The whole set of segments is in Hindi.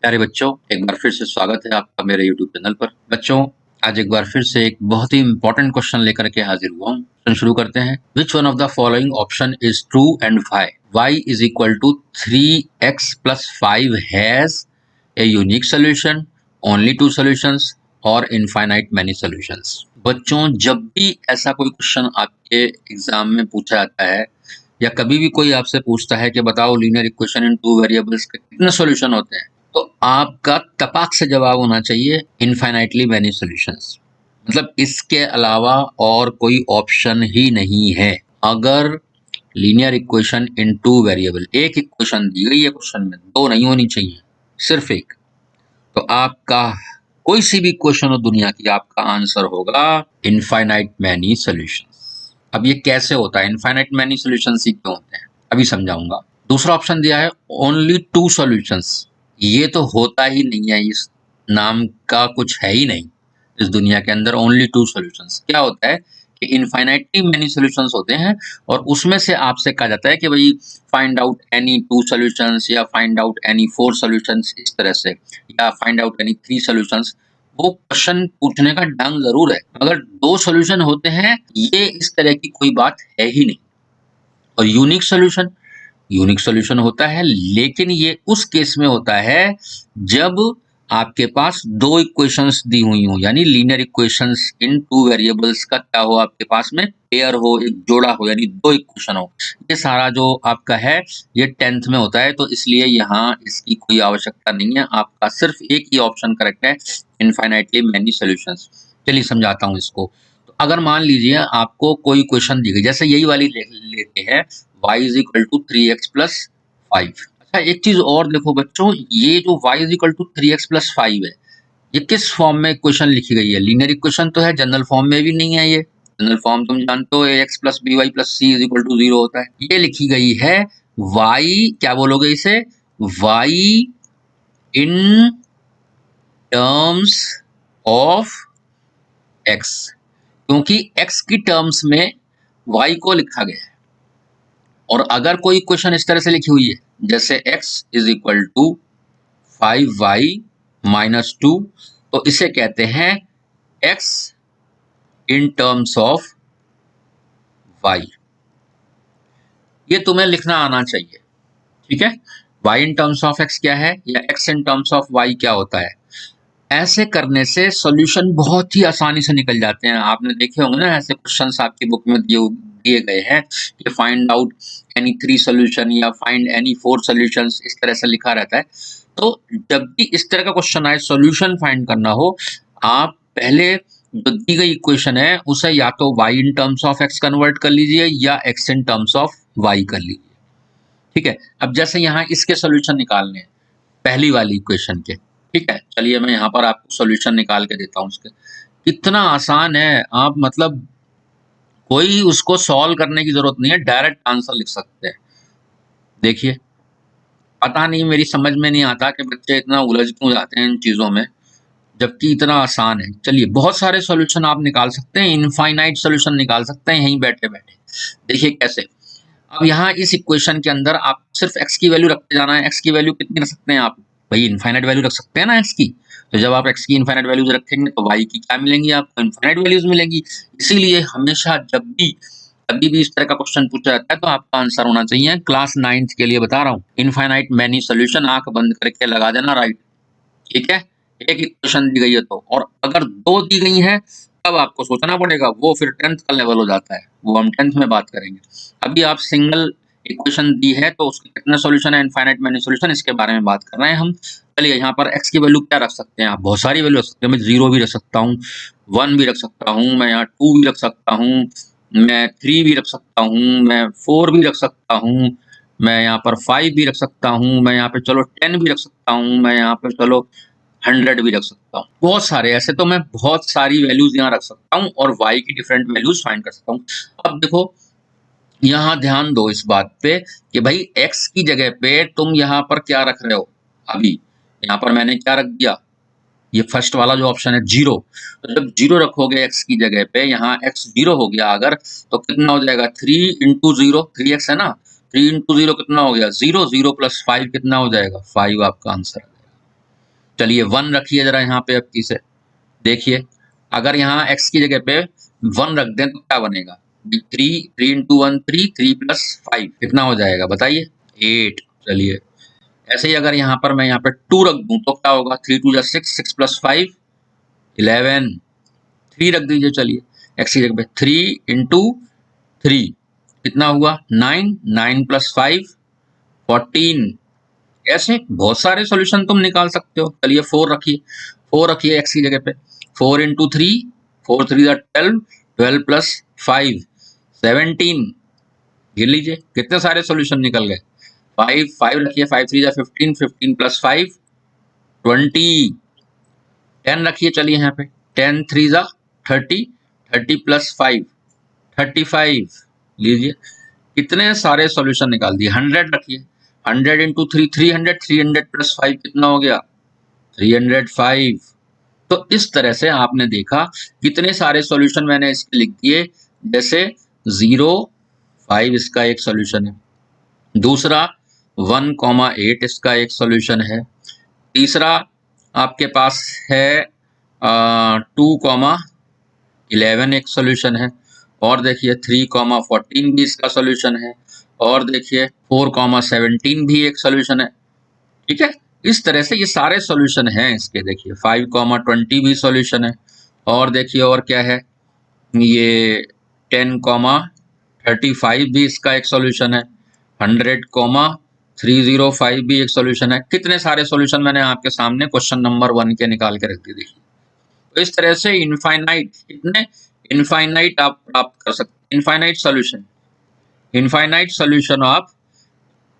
प्यारे बच्चों, एक बार फिर से स्वागत है आपका मेरे यूट्यूब चैनल पर। बच्चों, आज एक बार फिर से एक बहुत ही इम्पोर्टेंट क्वेश्चन लेकर के हाजिर हुआ हूँ। तो शुरू करते हैं। Which one of the following option is true and why? y is equal to 3x plus 5 has a unique solution, only two solutions और इनफाइनाइट मैनी सॉल्यूशंस। बच्चों, जब भी ऐसा कोई क्वेश्चन आपके एग्जाम में पूछा जाता है या कभी भी कोई आपसे पूछता है कि बताओ linear equation in two variables के कितने सॉल्यूशन होते हैं, तो आपका तपाक से जवाब होना चाहिए इनफाइनाइटली मैनी सॉल्यूशंस। मतलब इसके अलावा और कोई ऑप्शन ही नहीं है। अगर linear equation in two variable, एक इक्वेशन दी गई है क्वेश्चन में, दो नहीं होनी चाहिए, सिर्फ एक, तो आपका कोई सी भी क्वेश्चन हो दुनिया की, आपका आंसर होगा इनफाइनाइट मैनी सॉल्यूशंस। अब ये कैसे होता है, इनफाइनाइट मैनी सॉल्यूशंस ही क्यों होते हैं, अभी समझाऊंगा। दूसरा ऑप्शन दिया है ओनली टू सॉल्यूशंस। ये तो होता ही नहीं है, इस नाम का कुछ है ही नहीं इस दुनिया के अंदर। ओनली टू सॉल्यूशंस क्या होता है कि इनफाइनाइटली मैनी सॉल्यूशंस होते हैं और उसमें से आपसे कहा जाता है कि भाई find out any two solutions या find out any four solutions, इस तरह से, या find out any three solutions. वो क्वेश्चन पूछने का ढंग जरूर है, मगर दो सॉल्यूशन होते हैं ये इस तरह की कोई बात है ही नहीं। और यूनिक सॉल्यूशन होता है, लेकिन ये उस केस में होता है जब आपके पास दो इक्वेशंस दी हुई हो, यानी लीनियर इक्वेशंस इन टू वेरिएबल्स का क्या हो, आपके पास में पेयर हो, एक जोड़ा हो, यानी दो इक्वेशन हो। ये सारा जो आपका है ये 10th में होता है, तो इसलिए यहाँ इसकी कोई आवश्यकता नहीं है। आपका सिर्फ एक ही ऑप्शन करेक्ट है, इनफाइनाइटली मैनी सॉल्यूशंस। चलिए समझाता हूँ इसको। तो अगर मान लीजिए आपको कोई क्वेश्चन दी गई, जैसे यही वाली लेते हैं, y is equal to 3x plus 5। अच्छा, एक चीज और देखो बच्चों, ये जो y is equal to 3x plus 5 है, ये किस फॉर्म में इक्वेशन लिखी गई है? लीनियर इक्वेशन तो है, जनरल फॉर्म में भी नहीं है। ये जनरल फॉर्म तुम जानते हो, ax plus by plus c is equal to 0 होता है। ये लिखी गई है y, क्या बोलोगे इसे, y in terms of x, क्योंकि x की टर्म्स में y को लिखा गया है। और अगर कोई इक्वेशन इस तरह से लिखी हुई है, जैसे x is equal to 5y minus 2, तो इसे कहते हैं x in terms of y। ये तुम्हें लिखना आना चाहिए, ठीक है। y in terms of x क्या है, या x in terms of y क्या होता है। ऐसे करने से सॉल्यूशन बहुत ही आसानी से निकल जाते हैं। आपने देखे होंगे ना, ऐसे क्वेश्चंस आपकी बुक में दिए गए हैं कि find out any three solution या फाइंड एनी फोर सॉल्यूशंस, इस तरह से लिखा रहता है। तो जब भी इस तरह का क्वेश्चन आए, सॉल्यूशन फाइंड करना हो, आप पहले जो दी गई इक्वेशन है उसे या तो y in terms of x convert कर लीजिए या x in terms of y कर लीजिए, ठीक है। अब जैसे यहाँ इसके सॉल्यूशन निकालने हैं पहली वाली इक्वेशन के, ठीक है। चलिए मैं यहाँ पर आपको सॉल्यूशन निकाल के देता हूँ उसके। कितना आसान है, आप मतलब कोई उसको सॉल्व करने की जरूरत नहीं है, डायरेक्ट आंसर लिख सकते हैं। देखिए, पता नहीं, मेरी समझ में नहीं आता कि बच्चे इतना उलझ क्यों जाते हैं इन चीजों में, जबकि इतना आसान है। चलिए, बहुत सारे सॉल्यूशन आप निकाल सकते हैं, इनफाइनाइट सॉल्यूशन निकाल सकते हैं यहीं बैठे बैठे। देखिए कैसे। अब यहाँ इस इक्वेशन के अंदर आप सिर्फ x की वैल्यू रखते जाना है। x की वैल्यू कितनी रख सकते हैं आप, भाई इनफाइनाइट वैल्यू रख सकते हैं ना x की। तो जब आप x की इनफाइनाइट वैल्यूज रखेंगे तो y की क्या मिलेंगी, आपको इनफाइनाइट वैल्यूज मिलेंगी। इसीलिए हमेशा जब भी कभी भी इस तरह का क्वेश्चन पूछा जाता है तो आपका आंसर होना चाहिए, क्लास 9th के लिए बता रहा हूँ, इनफाइनाइट मैनी सोल्यूशन। आंख बंद करके लगा देना राइट, ठीक है। एक इक्वेशन दी गई है तो, और अगर दो दी गई हैं तब आपको सोचना पड़ेगा, वो फिर 10th का लेवल हो जाता है, वो हम 10th में बात करेंगे। अभी आप सिंगल इक्वेशन दी है तो उसके कितने सॉल्यूशन है, इनफाइनाइट मैनी सॉल्यूशन, इसके बारे में बात कर रहे हैं हम। चलिए, यहाँ पर x की वैल्यू क्या रख सकते हैं आप, बहुत सारी वैल्यू रख सकते हैं। मैं 0 भी रख सकता हूँ, 1 भी रख सकता हूँ, मैं यहाँ 2 भी रख सकता हूँ, मैं 3 भी रख सकता हूँ, मैं 4 भी रख सकता हूँ, मैं यहाँ पर 5 भी रख सकता हूँ, मैं यहाँ पे चलो 10 भी रख सकता हूँ, मैं यहाँ पे चलो 100 भी रख सकता हूँ। बहुत सारे ऐसे, तो मैं बहुत सारी वैल्यूज यहाँ रख सकता हूँ और y की डिफरेंट वैल्यूज फाइंड कर सकता हूँ। अब देखो, यहाँ ध्यान दो इस बात पे कि भाई x की जगह पे तुम यहाँ पर क्या रख रहे हो। अभी यहाँ पर मैंने क्या रख दिया, ये फर्स्ट वाला जो ऑप्शन है 0। तो जब 0 रखोगे x की जगह पे, यहाँ x 0 हो गया अगर, तो कितना हो जाएगा, 3 इंटू 0, 3x है ना, 3 इंटू 0 कितना हो गया 0, 0 प्लस 5 कितना हो जाएगा 5, आपका आंसर। चलिए 1 रखिए जरा यहाँ पे, अब किसे देखिए, अगर यहाँ x की जगह पे 1 रख दें तो क्या बनेगा? 3 इंटू 1 3, 3 प्लस 5 कितना हो जाएगा बताइए? 8। चलिए ऐसे ही अगर यहाँ पर मैं यहाँ पे 2 रख दूं तो क्या होगा? 3 2 6, 6 प्लस 5 11, 3 रख दीजिए। चलिए x की जगह पे 3 इंटू 3 कितना हुआ? 9, 9 प्लस 5 14। ऐसे बहुत सारे सॉल्यूशन तुम निकाल सकते हो। चलिए 4 रखिए, 4 रखिए x की जगह पे, 4 इंटू 3, 4 3 12, 12 प्लस 5 17। गिन लीजिए कितने सारे सॉल्यूशन निकल गए। 5 5 रखिए, 5 3 15, 15 प्लस 5 20। 10 रखिए, चलिए यहाँ पे 10 3 30, 30 प्लस 5 35। लीजिए कितने सारे सॉल्यूशन निकाल दिए। 100 रखिए, 100 इंटू 3 300, 300 प्लस 5 कितना हो गया? 305। तो इस तरह से आपने देखा कितने सारे सॉल्यूशन मैंने इसके लिख दिए। जैसे 0 5 इसका एक सॉल्यूशन है, दूसरा 1,8 इसका एक सॉल्यूशन है, तीसरा आपके पास है 2,11 एक सॉल्यूशन है, और देखिए 3,14 भी इसका सॉल्यूशन है, और देखिए 4,17 भी एक सॉल्यूशन है। ठीक है, इस तरह से ये सारे सॉल्यूशन हैं इसके। देखिए 5,20 भी सॉल्यूशन है, और देखिए और क्या है, ये 10,35 भी इसका एक सॉल्यूशन है, 100,305 भी एक सॉल्यूशन है। कितने सारे सॉल्यूशन मैंने आपके सामने क्वेश्चन नंबर 1 के निकाल के रख दिए। देखिए तो इस तरह से इनफाइनाइट, कितने इनफाइनाइट आप प्राप्त कर सकते, इनफाइनाइट सॉल्यूशन आप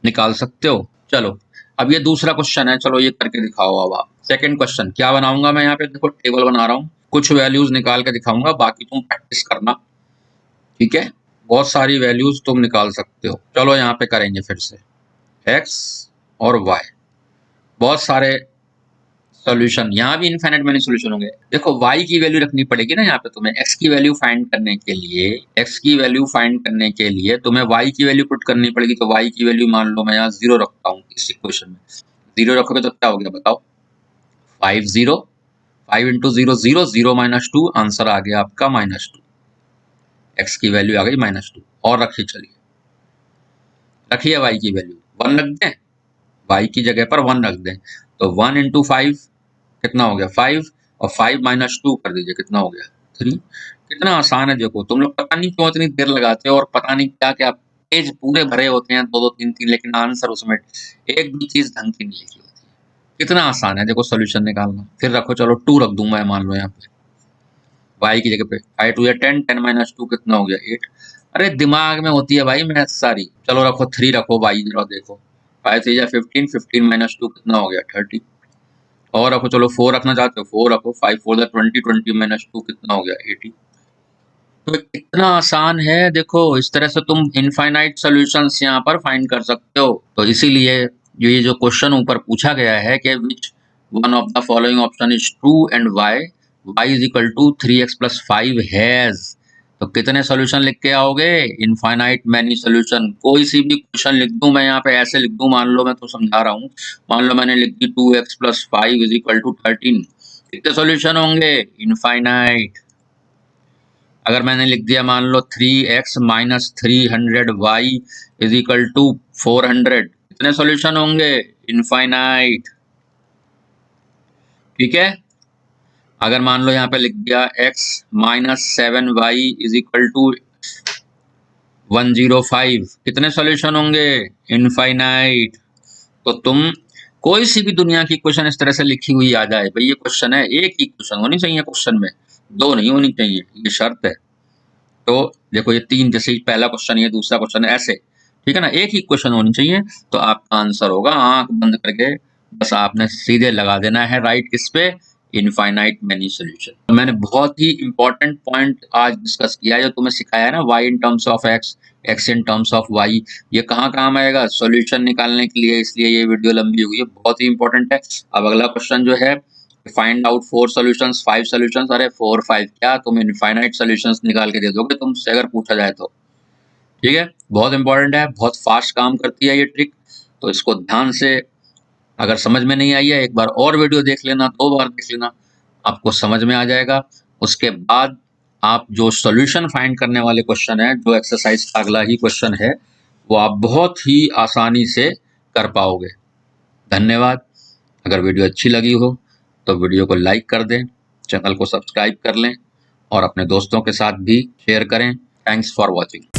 निकाल सकते हो। चलो अब ये दूसरा क्वेश्चन है, चलो ये करके दिखाओ। अब आप सेकंड क्वेश्चन क्या बनाऊंगा मैं यहाँ पे, देखो टेबल बना रहा हूँ, कुछ वैल्यूज निकाल के दिखाऊंगा, बाकी तुम प्रैक्टिस करना। ठीक है, बहुत सारी वैल्यूज तुम निकाल सकते हो। चलो यहाँ पे करेंगे फिर से x और y, बहुत सारे सॉल्यूशन, यहाँ भी इनफाइनाइट मैनी सॉल्यूशन होंगे। देखो y की वैल्यू रखनी पड़ेगी ना यहाँ पे तुम्हें, x की वैल्यू फाइंड करने के लिए, x की वैल्यू फाइंड करने के लिए तुम्हें y की वैल्यू पुट करनी पड़ेगी। तो y की वैल्यू मान लो मैं यहाँ 0 रखता हूँ इस इक्वेशन में, 0 रखोगे तो क्या हो गया बताओ? 5 0, 5 इंटू 0 0, 0 माइनस 2, आंसर आ गया आपका -2। x की वैल्यू आ गई -2। और रखिए, चलिए रखिए y की वैल्यू 1 रख दें, y की जगह पर 1 रख दें, तो 1 इंटू 5 कितना हो गया? 5, और 5 माइनस 2 कर दीजिए, कितना हो गया? 3। कितना आसान है। देखो तुम लोग पता नहीं क्यों इतनी देर लगाते हो, और पता नहीं क्या क्या पेज पूरे भरे होते हैं 2 2 3 3, लेकिन आंसर उसमें एक भी चीज ढंग की नहीं लिखी होती है। कितना आसान है देखो सोल्यूशन निकालना। फिर रखो, चलो 2 रख दूंगा मैं, मान लो यहाँ पे y की जगह पे 5 2 या 10, 10 माइनस 2 कितना हो गया? 8। अरे दिमाग में होती है भाई मैथ सारी। चलो रखो 3 रखो, y जरा देखो, 5 3 या 15, 15 माइनस 2 कितना हो गया? 30। और रखो, चलो 4 रखना चाहते हो, 4 रखो, 5 4 20, 20 माइनस 2 कितना हो गया? 80। तो कितना आसान है देखो, इस तरह से तुम इनफाइनाइट सॉल्यूशंस यहाँ पर फाइंड कर सकते हो। तो इसीलिए ये जो क्वेश्चन ऊपर पूछा गया है कि which one of the following option is true and y is equal to 3x plus 5 has, तो कितने सॉल्यूशन लिख के आओगे? Infinite many solution. कोई सी भी क्वेश्चन लिख दूं मैं यहाँ पे, ऐसे लिख दूं, मान लो मैं तो समझा रहा हूँ, मान लो मैंने लिख दी 2x plus 5 is equal to 13, कितने सॉल्यूशन होंगे? इनफाइनाइट। अगर मैंने लिख दिया मान लो 3x minus 300y is equal to 400, कितने सॉल्यूशन होंगे? इनफाइनाइट। ठीक है, अगर मान लो यहाँ पे लिख दिया x minus 7y is equal to 105, कितने सॉल्यूशन होंगे? इनफाइनाइट। तो तुम कोई सी भी दुनिया की क्वेश्चन इस तरह से लिखी हुई आ जाए, भाई ये क्वेश्चन है, एक ही क्वेश्चन होनी चाहिए क्वेश्चन में, 2 नहीं होनी चाहिए, ये शर्त है। तो देखो ये 3, जैसे पहला क्वेश्चन, ये दूसरा क्वेश्चन, ऐसे ठीक है ना, एक ही क्वेश्चन होनी चाहिए। तो आपका आंसर होगा, आंख बंद करके बस आपने सीधे लगा देना है राइट किस पे? Infinite many solution. तो मैंने बहुत ही इंपॉर्टेंट पॉइंट आज डिस्कस किया है, जो तुम्हें सिखाया है ना, y in terms of x, x in terms of y, ये कहाँ काम आएगा? सॉल्यूशन निकालने के लिए। इसलिए ये वीडियो लंबी हो गई है, बहुत ही इंपॉर्टेंट है। अब अगला क्वेश्चन जो है, फाइंड आउट 4 सॉल्यूशंस, 5 सॉल्यूशंस। अरे 4 5 क्या, तुम इनफाइनाइट सॉल्यूशंस निकाल के दे दोगे तुमसे अगर पूछा जाए तो। ठीक है, बहुत इंपॉर्टेंट है, बहुत फास्ट काम करती है ये ट्रिक, तो इसको ध्यान से अगर समझ में नहीं आई है, एक बार और वीडियो देख लेना, 2 बार देख लेना, आपको समझ में आ जाएगा। उसके बाद आप जो सॉल्यूशन फाइंड करने वाले क्वेश्चन है, जो एक्सरसाइज का अगला ही क्वेश्चन है, वो आप बहुत ही आसानी से कर पाओगे। धन्यवाद। अगर वीडियो अच्छी लगी हो तो वीडियो को लाइक कर दें, चैनल को सब्सक्राइब कर लें और अपने दोस्तों के साथ भी शेयर करें। Thanks for watching.